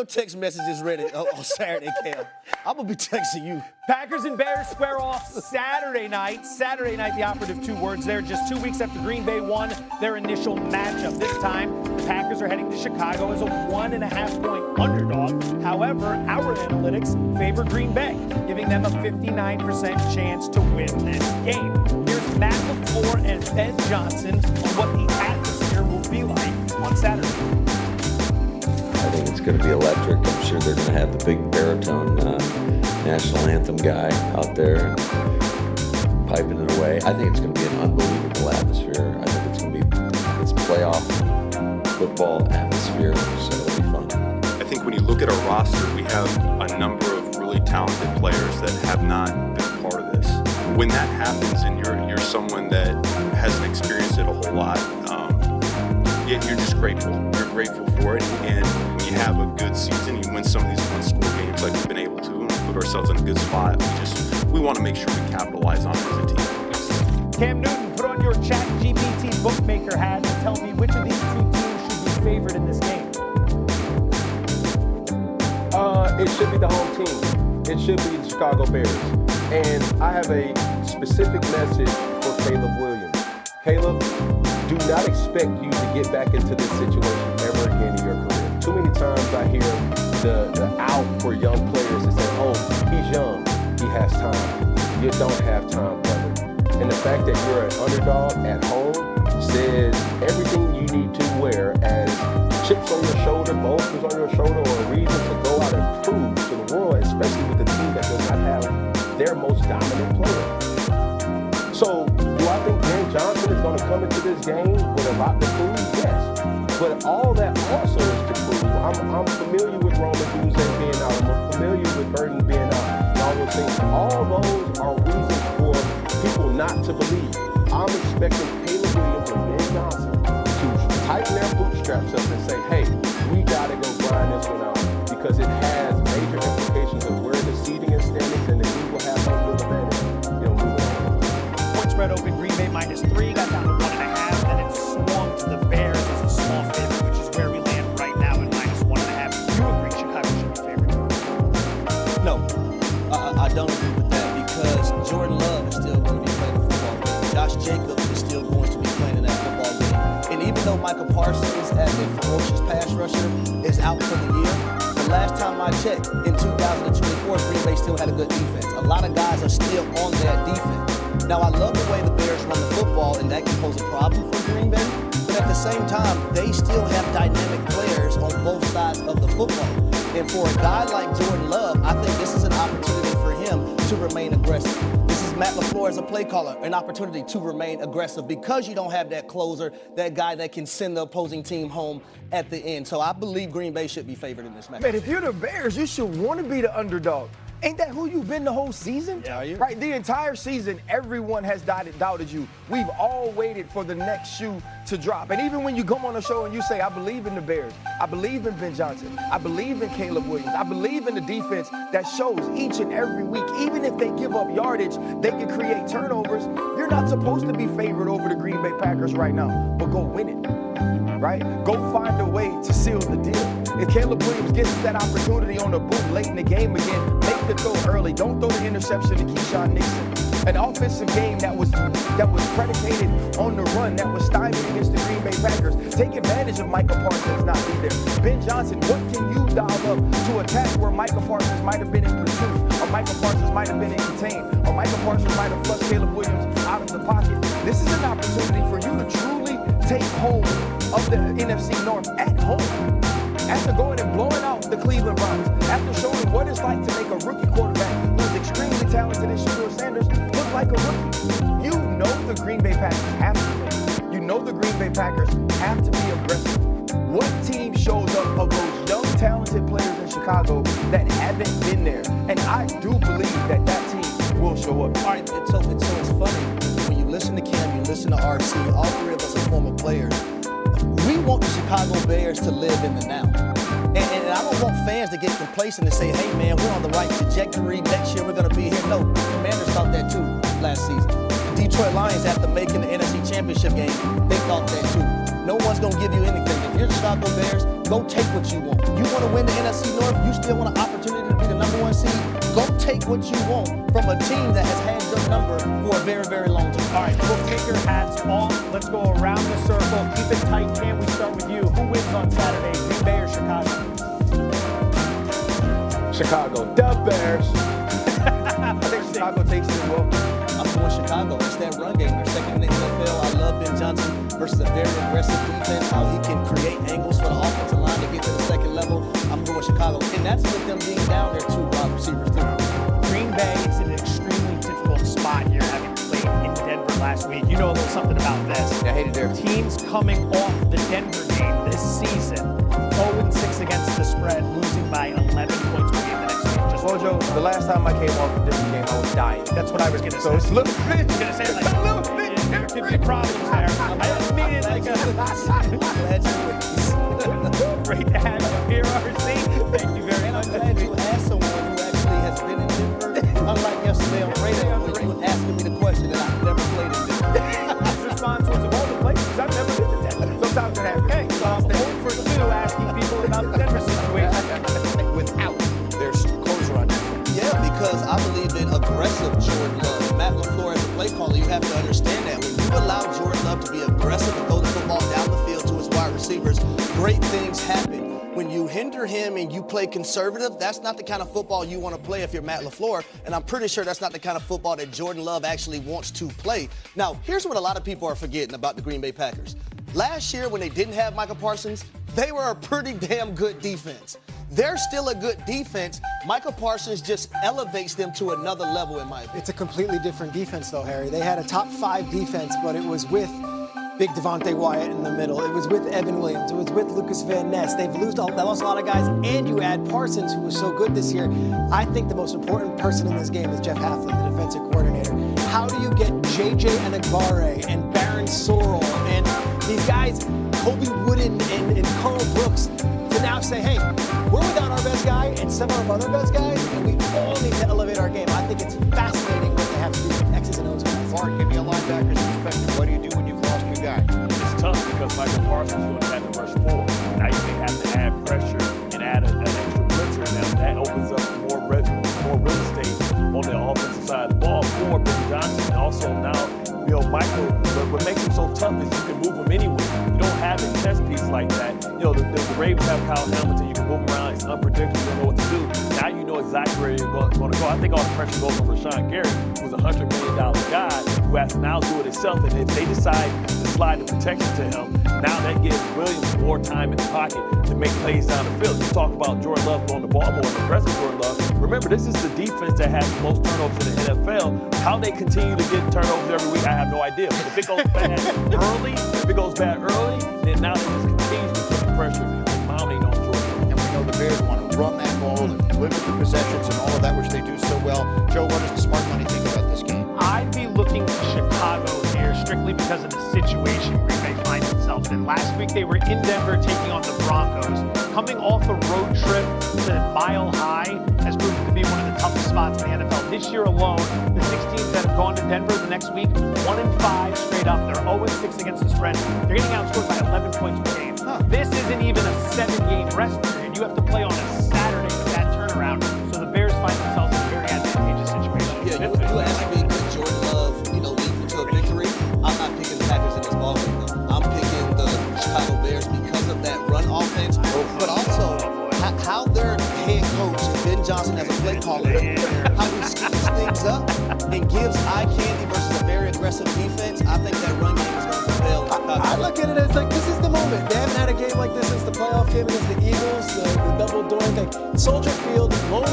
your text messages ready on Saturday, Cam. I'm going to be texting you. Packers and Bears square off Saturday night. Saturday night, the operative 2 words there. Just 2 weeks after Green Bay won their initial matchup. This time, the Packers are heading to Chicago as a 1.5-point underdog. However, our analytics favor Green Bay, giving them a 59% chance to win this game. Here's Matt LaFleur and Ben Johnson on what the atmosphere will be like on Saturday. I think it's going to be electric. I'm sure they're going to have the big baritone national anthem guy out there piping it away. I think it's going to be an unbelievable atmosphere. I think it's playoff football atmosphere, so it'll be fun. I think when you look at our roster, we have a number of really talented players that have not been part of this. When that happens and you're someone that hasn't experienced it a whole lot, you're just grateful. You're grateful for it, and when you have a good season, you win some of these one-score games like we've been able to, and put ourselves in a good spot. We want to make sure we capitalize on it as a team. Cam Newton, put on your ChatGPT bookmaker hat and tell me which of these two teams should be favored in this game. It should be the home team. It should be the Chicago Bears. And I have a specific message for Caleb Williams. Caleb, do not expect you to get back into this situation ever again in your career. Too many times I hear the out for young players that say, oh, he's young, he has time. You don't have time, brother. And the fact that you're an underdog at home says everything you need to wear as chips on your shoulder, bolsters on your shoulder, or a reason to go out and prove to the world, especially with a team that does not have their most dominant player. So, do I think Ben Johnson is going to come into this game with a lot to prove? Yes. But all that also is to prove. I'm familiar with Roman Duzay being out. I'm familiar with Burton being out. And all those things. All those are reasons for people not to believe. I'm expecting Caleb Williams and Ben Johnson to tighten their bootstraps up and say, hey, we got to go grind this one out because it has major implications of where the seeding is standing, and then we will have home field advantage. Moving on. Point spread open, Green Bay -3, got down to 1.5, then it swung to the Bears as a small favorite, which is where we land right now at -1.5. You agree Chicago should be favored? No, I don't agree with that because Jordan Love is still going to be playing the football game. Josh Jacobs is still going to be playing in that football game. And even though Michael Parsons, as a ferocious pass rusher, is out for the year, the last time I checked, in 2024, Green Bay still had a good defense. A lot of guys are still on that defense. Now, I love the way the Bears run the football, and that can pose a problem for Green Bay. But at the same time, they still have dynamic players on both sides of the football. And for a guy like Jordan Love, I think this is an opportunity for him to remain aggressive. This is Matt LaFleur as a play caller, an opportunity to remain aggressive because you don't have that closer, that guy that can send the opposing team home at the end. So I believe Green Bay should be favored in this match. Man, if you're the Bears, you should want to be the underdog. Ain't that who you've been the whole season? Yeah, you. Right, the entire season, everyone has doubted you. We've all waited for the next shoe to drop. And even when you come on the show and you say, I believe in the Bears, I believe in Ben Johnson, I believe in Caleb Williams, I believe in the defense that shows each and every week, even if they give up yardage, they can create turnovers. You're not supposed to be favored over the Green Bay Packers right now, but go win it. Right? Go find a way to seal the deal. If Caleb Williams gets that opportunity on the boot late in the game again, make the throw early. Don't throw the interception to Keyshawn Nixon. An offensive game that was predicated on the run, that was stymied against the Green Bay Packers. Take advantage of Michael Parsons not be there. Ben Johnson, what can you dial up to attack where Michael Parsons might have been in pursuit, or Michael Parsons might have been in contain, or Michael Parsons might have flushed Caleb Williams out of the pocket? This is an opportunity for you to truly take hold of the NFC North at home. After going and blowing out the Cleveland Browns, after showing what it's like to make a rookie quarterback who's extremely talented in Shedeur Sanders look like a rookie. You know the Green Bay Packers have to win. You know the Green Bay Packers have to be aggressive. What team shows up of those young, talented players in Chicago that haven't been there? And I do believe that team will show up. All right, so it's funny. When you listen to Cam, you listen to RC, all three of us are former players. We want the Chicago Bears to live in the now. And I don't want fans to get complacent and say, hey, man, we're on the right trajectory. Next year we're going to be here. No, the Commanders thought that too last season. The Detroit Lions, after making the NFC Championship game, they thought that too. No one's going to give you anything. If you're the Chicago Bears, go take what you want. You want to win the NFC North, you still want an opportunity to be the #1 seed, go take what you want from a team that has had your number for a very, very long time. All right, we'll take your hats off. Let's go around the circle. Keep it tight. Can we start with you? Who wins on Saturday, Green Bay or Chicago? Chicago. The Bears. I think Chicago takes it well. I'm going Chicago. It's that run game. They're second in the NFL. I love Ben Johnson versus a very aggressive defense, how he can create angles for the offensive line to get to the second level. I'm going Chicago. And that's with them being down there 2 wide receivers, too. Green Bay is in an extremely difficult spot here, having played in Denver last week. You know a little something about this. I hated their Teams coming off the Denver game this season, 0-6 against the spread, losing by 11 points per game the next game. Just Well, Joe, the last time I came off the Denver game, I was dying. that's what I was going to say. So it's a little bit, gonna say, like, a little bit there could be problems there. I didn't mean it like a great to have you here, RC. Thank you very And much. I'm glad you asked someone who actually has been in Denver. Unlike yesterday on radio, when you were asking me the question that I've never played in Denver. His response was, of all the places, I've never been to Denver. Sometimes it happens. Okay, so I'm 0 for 2 asking people about the Denver situation. Without their closer on defense. Yeah, because I believe in aggressive Jordan Love. Matt LaFleur as a play caller, you have to understand that. When you allow Jordan Love to be aggressive and throw the football down the field to his wide receivers, great things happen. When you hinder him and you play conservative, that's not the kind of football you want to play if you're Matt LaFleur, and I'm pretty sure that's not the kind of football that Jordan Love actually wants to play. Now, here's what a lot of people are forgetting about the Green Bay Packers. Last year, when they didn't have Michael Parsons, they were a pretty damn good defense. They're still a good defense. Michael Parsons just elevates them to another level, in my opinion. It's a completely different defense, though, Harry. They had a top 5 defense, but it was with big Devontae Wyatt in the middle. It was with Evan Williams. It was with Lucas Van Ness. They lost a lot of guys, and you add Parsons, who was so good this year. I think the most important person in this game is Jeff Hafley, the defensive coordinator. How do you get J.J. Anagbare and Baron Sorrell and these guys, Kobe Wooden and Carl Brooks, to now say, hey, we're without our best guy and some of our other best guys, and we all need to elevate our game. I think it's fascinating what they have to do with X's and O's guys. Mark, give me a linebacker's perspective. What do you do when you've lost your guy? It's tough because Michael Parsons would have had to rush forward. Now you may have to add pressure and add an extra blitzer, and that opens up more real estate on the offensive side of the ball for Ben Johnson. And also now, Michael, what makes him so tough is you can move him anywhere. You don't have a chess piece like that. The Ravens have Kyle Hamilton. You can move him around. It's unpredictable. You don't know what to do. Now you know exactly where you're going to go. I think all the pressure goes on Rashawn Gary, who's a $100 million guy who has to now do it himself. And if they decide to slide the protection to him, now that gives Williams more time in the pocket to make plays down the field. You talk about Jordan Love throwing the ball more than aggressive Jordan Love. Remember, this is the defense that has the most turnovers in the NFL. How they continue to get turnovers every week, I have no idea. But if it goes bad early, then now they just continue to put the pressure and mounting on Jordan. And we know the Bears want to run that ball and limit the possessions and all of that, which they do so well. Joe, what does the smart money think about this game? I'd be looking to Chicago here strictly because of the situation Green Bay finds itself in. Last week they were in Denver taking on the Broncos. Coming off a road trip to Mile High has proven to be one of the toughest spots in the NFL. This year alone, the 6 teams that have gone to Denver the next week, 1-5 straight up. They're 0-6 against the spread. They're getting outscored by 11 points per game. This isn't even a 7-game rest period. You have to play on a Saturday for that turnaround. So the Bears find themselves in a very advantageous situation. Yeah, you asked me, could Jordan Love, lead them to a victory? I'm not picking the Packers in this ballgame, though. I'm picking the Chicago Bears because of that run offense, but also how their head coach, Ben Johnson, as a play caller, how he schemes things up and gives eye candy versus a very aggressive defense. I think that run game is going to prevail. I look at it as like this is the moment. They haven't had a game like this since the playoff game against the Eagles, the double doink, like Soldier Field, lone